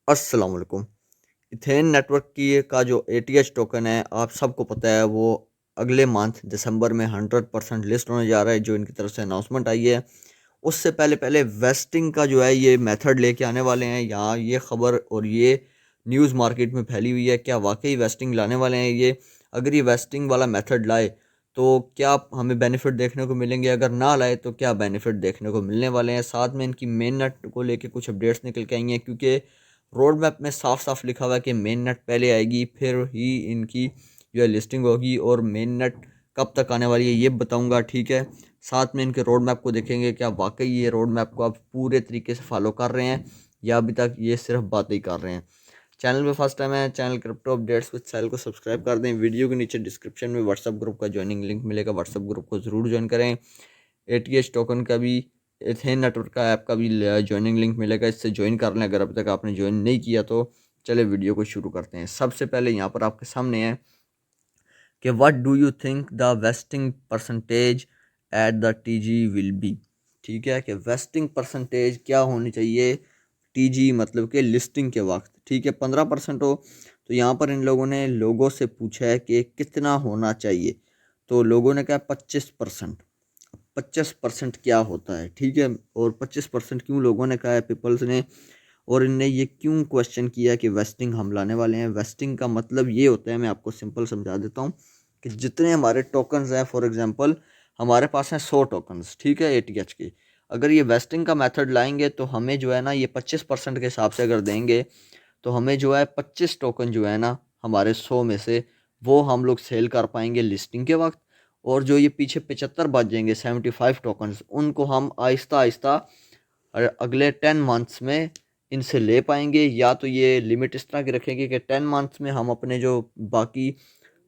अस्सलाम वालेकुम। Ethane network की का जो एटीएच टोकन है, आप सबको पता है वो अगले मंथ दिसंबर में 100% लिस्ट होने जा रहा है, जो इनकी तरफ से अनाउंसमेंट आई है। उससे पहले-पहले वेस्टिंग का जो है ये मेथड लेके आने वाले हैं। यहाँ ये खबर और ये न्यूज़ मार्केट में फैली हुई है, क्या वाक़ई वेस्टिंग लाने वाले हैं ये? अगर ये वेस्टिंग वाला मेथड लाए, तो क्या हमें बेनिफिट देखने को मिलेंगे? अगर ना लाए, तो क्या बेनिफिट देखने को मिलने वाले हैं? साथ में इनकी मेन नेट को लेके कुछ अपडेट्स निकल के आई हैं, क्योंकि रोड मैप में साफ-साफ लिखा हुआ है कि मेन नेट पहले आएगी, फिर ही इनकी जो है लिस्टिंग होगी और मेन नेट कब तक आने वाली है ये बताऊँगा, ठीक है? साथ में इनके रोड मैप को देखेंगे, क्या वाक़ई ये रोड मैप को आप पूरे तरीके से फ़ॉलो कर रहे हैं या अभी तक ये सिर्फ़ बातें ही कर रहे हैं। चैनल पे फर्स्ट टाइम है, चैनल क्रिप्टो अपडेट्स विद साहिल को सब्सक्राइब कर दें। वीडियो के नीचे डिस्क्रिप्शन में व्हाट्सएप ग्रुप का जॉइनिंग लिंक मिलेगा, व्हाट्सएप ग्रुप को ज़रूर जॉइन करें। एटीएच टोकन का भी, एथेन नेटवर्क का ऐप का भी जॉइनिंग लिंक मिलेगा, इससे जॉइन कर लें अगर अभी तक आपने जॉइन नहीं किया तो। चलिए वीडियो को शुरू करते हैं। सबसे पहले यहाँ पर आपके सामने है कि what do you think the wasting percentage at the TG will be. ठीक है, कि वेस्टिंग परसेंटेज क्या होनी चाहिए टीजी मतलब कि लिस्टिंग के वक्त। ठीक है, 15% हो। तो यहाँ पर इन लोगों ने लोगों से पूछा है कि कितना होना चाहिए, तो लोगों ने कहा 25%। 25% क्या होता है, ठीक है, और 25% क्यों लोगों ने कहा है पीपल्स ने, और इनने ये क्यों क्वेश्चन किया कि वेस्टिंग हम लाने वाले हैं। वेस्टिंग का मतलब ये होता है, मैं आपको सिंपल समझा देता हूँ, कि जितने हमारे टोकन्स हैं, फॉर एग्जांपल हमारे पास हैं 100 टोकन्स, ठीक है, एटीएच के। अगर ये वेस्टिंग का मेथड लाएंगे तो हमें जो है ना, ये 25% के हिसाब से अगर देंगे तो हमें जो है 25 टोकन जो है ना हमारे 100 में से, वो हम लोग सेल कर पाएंगे लिस्टिंग के वक्त। और जो ये पीछे 75 बच जाएंगे, 75 टोकन्स, उनको हम आहिस्ता आहिस्ता अगले 10 मंथ्स में इनसे ले पाएंगे। या तो ये लिमिट इस तरह की रखेंगे कि 10 मंथ्स में हम अपने जो बाकी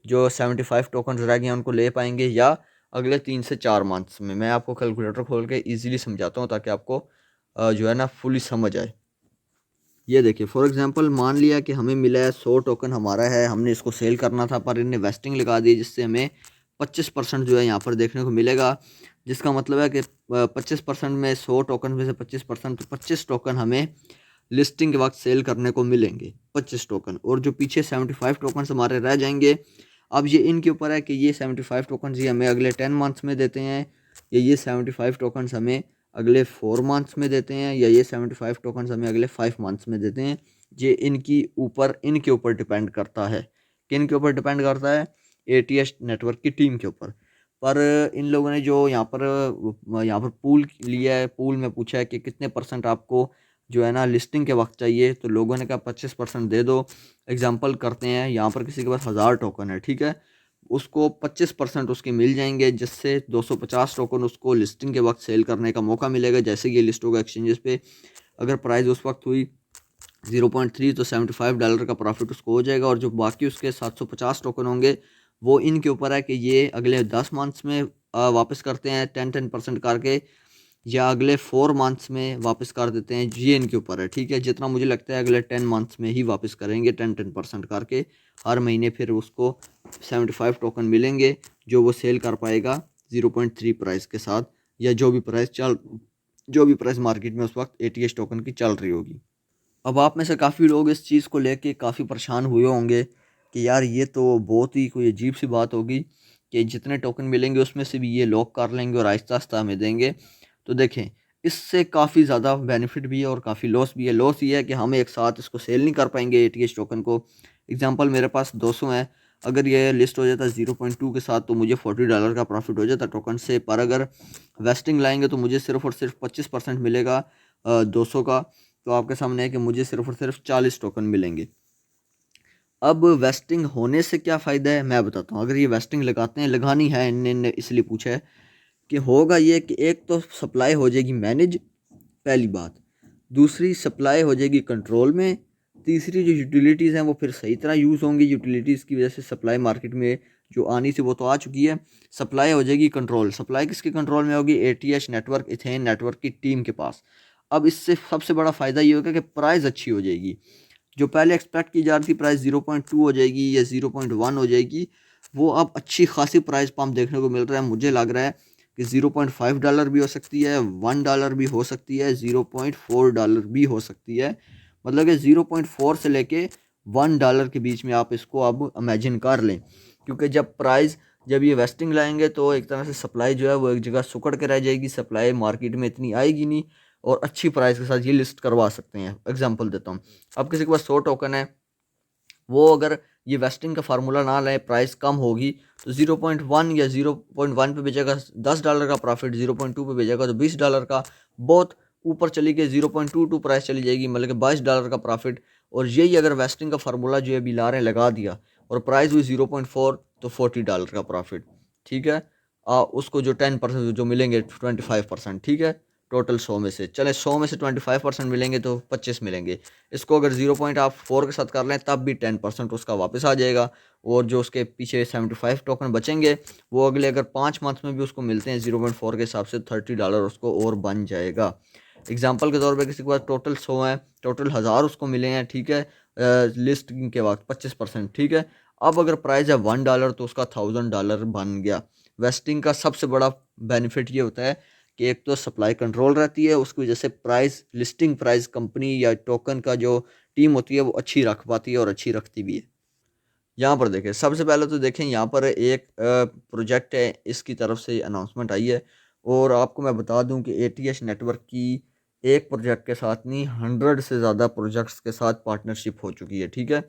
जो 75 टोकन्स रह गए हैं उनको ले पाएंगे, या अगले 3 से 4 मंथ्स में। मैं आपको कैलकुलेटर खोल के ईजिली समझाता हूँ ताकि आपको जो है ना फुली समझ आए। ये देखिए, फॉर एग्जांपल मान लिया कि हमें मिला है 100 टोकन हमारा है, हमने इसको सेल करना था, पर इन्हें वेस्टिंग लगा दी, जिससे हमें 25% जो है यहाँ पर देखने को मिलेगा। जिसका मतलब है कि 25% में 100 टोकन में से 25%, तो 25 टोकन हमें लिस्टिंग के वक्त सेल करने को मिलेंगे, 25 टोकन। और जो पीछे 75 टोकन हमारे रह जाएंगे, अब ये इनके ऊपर है कि ये 75 टोकन ये हमें अगले 10 मंथ्स में देते हैं, या ये 75 टोकन हमें अगले 4 मंथ्स में देते हैं, या ये 75 टोकन्स हमें अगले 5 मंथ्स में देते हैं। ये इनके ऊपर डिपेंड करता है। किन के ऊपर डिपेंड करता है? एटीएच नेटवर्क की टीम के ऊपर। पर इन लोगों ने जो यहाँ पर पूल लिया है, पूल में पूछा है कि कितने परसेंट आपको जो है ना लिस्टिंग के वक्त चाहिए, तो लोगों ने कहा 25% दे दो। एग्जाम्पल करते हैं, यहाँ पर किसी के पास 1000 टोकन है, ठीक है, उसको 25% उसके मिल जाएंगे, जिससे 250 टोकन उसको लिस्टिंग के वक्त सेल करने का मौका मिलेगा। जैसे ये लिस्ट होगा एक्सचेंजेस पे, अगर प्राइस उस वक्त हुई 0.3, तो $75 का प्रॉफिट उसको हो जाएगा। और जो बाकी उसके 750 टोकन होंगे, वो इनके ऊपर है कि ये अगले 10 मंथ्स में वापस करते हैं 10% करके, या अगले 4 मंथ्स में वापस कर देते हैं। ये इनके ऊपर है, ठीक है। जितना मुझे लगता है अगले 10 मंथ्स में ही वापस करेंगे, 10% करके हर महीने। फिर उसको 75 टोकन मिलेंगे, जो वो सेल कर पाएगा 0.3 प्राइस के साथ, या जो भी प्राइस मार्केट में उस वक्त एटीएच टोकन की चल रही होगी। अब आप में से काफ़ी लोग इस चीज़ को लेके काफ़ी परेशान हुए होंगे कि यार ये तो बहुत ही कोई अजीब सी बात होगी कि जितने टोकन मिलेंगे उसमें से भी ये लॉक कर लेंगे और आहिस्ता आहिस्ता हमें देंगे। तो देखें, इससे काफ़ी ज़्यादा बेनिफिट भी है और काफ़ी लॉस भी है। लॉस ये है कि हम एक साथ इसको सेल नहीं कर पाएंगे एटीएच टोकन को। एग्जांपल, मेरे पास 200 है, अगर ये लिस्ट हो जाता 0.2 के साथ, तो मुझे $40 का प्रॉफिट हो जाता टोकन से। पर अगर वेस्टिंग लाएंगे तो मुझे सिर्फ और सिर्फ 25% मिलेगा 200 का। तो आपके सामने है कि मुझे सिर्फ और सिर्फ 40 टोकन मिलेंगे। अब वेस्टिंग होने से क्या फ़ायदा है, मैं बताता हूँ। अगर ये वेस्टिंग लगाते हैं, लगानी है इनने इसलिए पूछा है, कि होगा ये कि एक तो सप्लाई हो जाएगी मैनेज, पहली बात। दूसरी, सप्लाई हो जाएगी कंट्रोल में। तीसरी, जो यूटिलिटीज़ हैं वो फिर सही तरह यूज़ होंगी। यूटिलिटीज़ की वजह से सप्लाई मार्केट में जो आनी थी वो तो आ चुकी है। सप्लाई हो जाएगी कंट्रोल। सप्लाई किसके कंट्रोल में होगी? एटीएच नेटवर्क, इथेन नेटवर्क की टीम के पास। अब इससे सबसे बड़ा फ़ायदा ये होगा कि प्राइस अच्छी हो जाएगी। जो पहले एक्सपेक्ट की जा रही थी प्राइस 0.2 हो जाएगी या 0.1 हो जाएगी, वो अब अच्छी खासी प्राइस पम्प देखने को मिल रहा है। मुझे लग रहा है कि $0.5 भी हो सकती है, $1 भी हो सकती है, $0.4 भी हो सकती है। मतलब कि 0.4 से लेके $1 के बीच में आप इसको अब इमेजिन कर लें, क्योंकि जब ये वेस्टिंग लाएंगे तो एक तरह से सप्लाई जो है वो एक जगह सुकड़ के रह जाएगी, सप्लाई मार्केट में इतनी आएगी नहीं और अच्छी प्राइस के साथ ये लिस्ट करवा सकते हैं। एग्जांपल देता हूँ, अब किसी के पास 100 टोकन है, वो अगर ये वेस्टिंग का फार्मूला ना लाए, प्राइस कम होगी तो 0.1 या 0.1 पे बेचेगा $10 का प्रॉफिट, 0.2 पे बेचेगा तो $20 का, बहुत ऊपर चली गई 0.22 प्राइस चली जाएगी, मतलब कि $22 का प्रॉफिट। और यही अगर वेस्टिंग का फार्मूला जो अभी ला रहे हैं लगा दिया और प्राइस हुई 0.4 तो $40 का प्रॉफिट। ठीक है, उसको जो 10% जो मिलेंगे 25%, ठीक है, टोटल 100 में से, चले 100 में से 25% मिलेंगे तो 25 मिलेंगे। इसको अगर 0.4 के साथ कर लें तब भी 10% उसका वापस आ जाएगा, और जो उसके पीछे 75 टोकन बचेंगे वो अगले अगर 5 मंथ में भी उसको मिलते हैं 0.4 के हिसाब से $30 उसको और बन जाएगा। एग्जाम्पल के तौर पे किसी के पास टोटल 100 है, टोटल 1000 उसको मिले हैं, ठीक है, लिस्टिंग के वक्त 25%, ठीक है। अब अगर प्राइस है $1 तो उसका $1000 बन गया। वेस्टिंग का सबसे बड़ा बेनिफिट ये होता है कि एक तो सप्लाई कंट्रोल रहती है, उसकी वजह से प्राइस, लिस्टिंग प्राइस कंपनी या टोकन का जो टीम होती है वो अच्छी रख पाती है और अच्छी रखती भी है। यहाँ पर देखें, सबसे पहले तो देखें यहाँ पर एक प्रोजेक्ट है, इसकी तरफ से अनाउंसमेंट आई है, और आपको मैं बता दूं कि एटीएच नेटवर्क की एक प्रोजेक्ट के साथ नहीं 100 से ज़्यादा प्रोजेक्ट्स के साथ पार्टनरशिप हो चुकी है, ठीक है।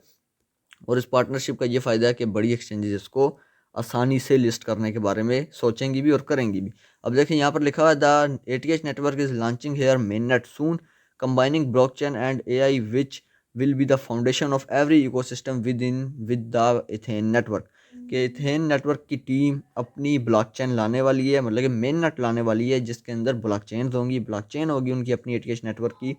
और इस पार्टनरशिप का ये फ़ायदा है कि बड़ी एक्सचेंजेस इसको आसानी से लिस्ट करने के बारे में सोचेंगी भी और करेंगी भी। अब देखिए यहाँ पर लिखा हुआ है the ATH network is launching their main net soon, combining blockchain and AI which will be the foundation of every ecosystem with the Ethen network. कि इथेन नेटवर्क की टीम अपनी ब्लॉकचेन लाने वाली है, मतलब कि मेन नेट लाने वाली है जिसके अंदर ब्लॉकचेन होंगी, ब्लॉकचेन होगी उनकी अपनी एटीएच नेटवर्क की,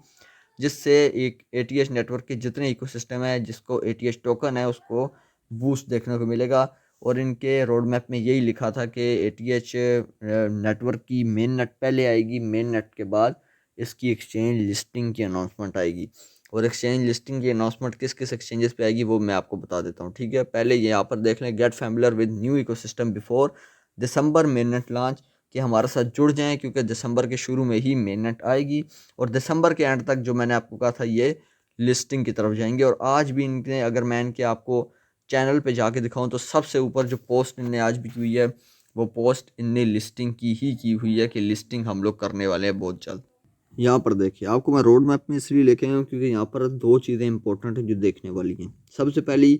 जिससे एक एटीएच नेटवर्क के जितने इकोसिस्टम है, जिसको एटीएच टोकन है उसको बूस्ट देखने को मिलेगा। और इनके रोड मैप में यही लिखा था कि एटीएच नेटवर्क की मेन नेट पहले आएगी, मेन नेट के बाद इसकी एक्सचेंज लिस्टिंग की अनाउंसमेंट आएगी। और एक्सचेंज लिस्टिंग की अनाउंसमेंट किस किस एक्सचेंजेस पे आएगी वो मैं आपको बता देता हूँ, ठीक है। पहले यहाँ पर देख लें, get familiar with new ecosystem before December main net launch, कि हमारे साथ जुड़ जाएं क्योंकि दिसंबर के शुरू में ही मेन नेट आएगी और दिसंबर के एंड तक जो मैंने आपको कहा था ये लिस्टिंग की तरफ जाएंगे। और आज भी इनके, अगर मैं इनके आपको चैनल पे जाके दिखाऊं तो सबसे ऊपर जो पोस्ट इनने आज भी की हुई है वो पोस्ट इनने लिस्टिंग की ही की हुई है कि लिस्टिंग हम लोग करने वाले हैं बहुत जल्द। यहाँ पर देखिए, आपको मैं रोड मैप में इसलिए लेके आया हूँ क्योंकि यहाँ पर दो चीज़ें इंपॉर्टेंट हैं जो देखने वाली हैं। सबसे पहली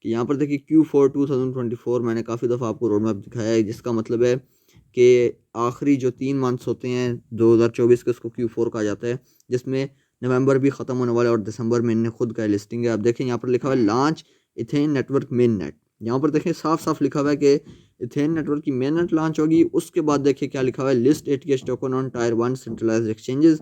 कि यहाँ पर देखिए Q4 2024 मैंने काफ़ी दफ़ा आपको रोड मैप दिखाया है, जिसका मतलब है कि आखिरी जो 3 मंथ्स होते हैं 2024 के उसको Q4 कहा जाता है, जिसमें नवंबर भी ख़त्म होने वाला है और दिसंबर में इन्हें खुद का लिस्टिंग है। आप देखें यहाँ पर लिखा हुआ है launch ethane network main net, यहाँ पर देखें साफ साफ लिखा हुआ है कि इथेन नेटवर्क की मेन नेट लॉन्च होगी। उसके बाद देखिए क्या लिखा हुआ है, list ATH token on tyre 1 centralised exchanges.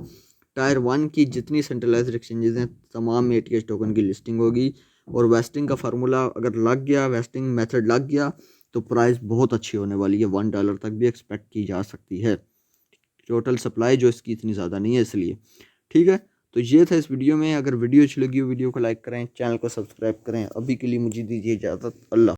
Tyre 1 की जितनी सेंट्रलाइज्ड एक्सचेंजेस हैं तमाम में एटीएच टोकन की लिस्टिंग होगी। और वेस्टिंग का फार्मूला अगर लग गया, वेस्टिंग मेथड लग गया तो प्राइस बहुत अच्छी होने वाली है, $1 तक भी एक्सपेक्ट की जा सकती है। टोटल सप्लाई जो इसकी इतनी ज़्यादा नहीं है इसलिए, ठीक है। तो ये था इस वीडियो में। अगर वीडियो अच्छी लगी हो वीडियो को लाइक करें, चैनल को सब्सक्राइब करें। अभी के लिए मुझे दीजिए इजाज़त। अल्लाह।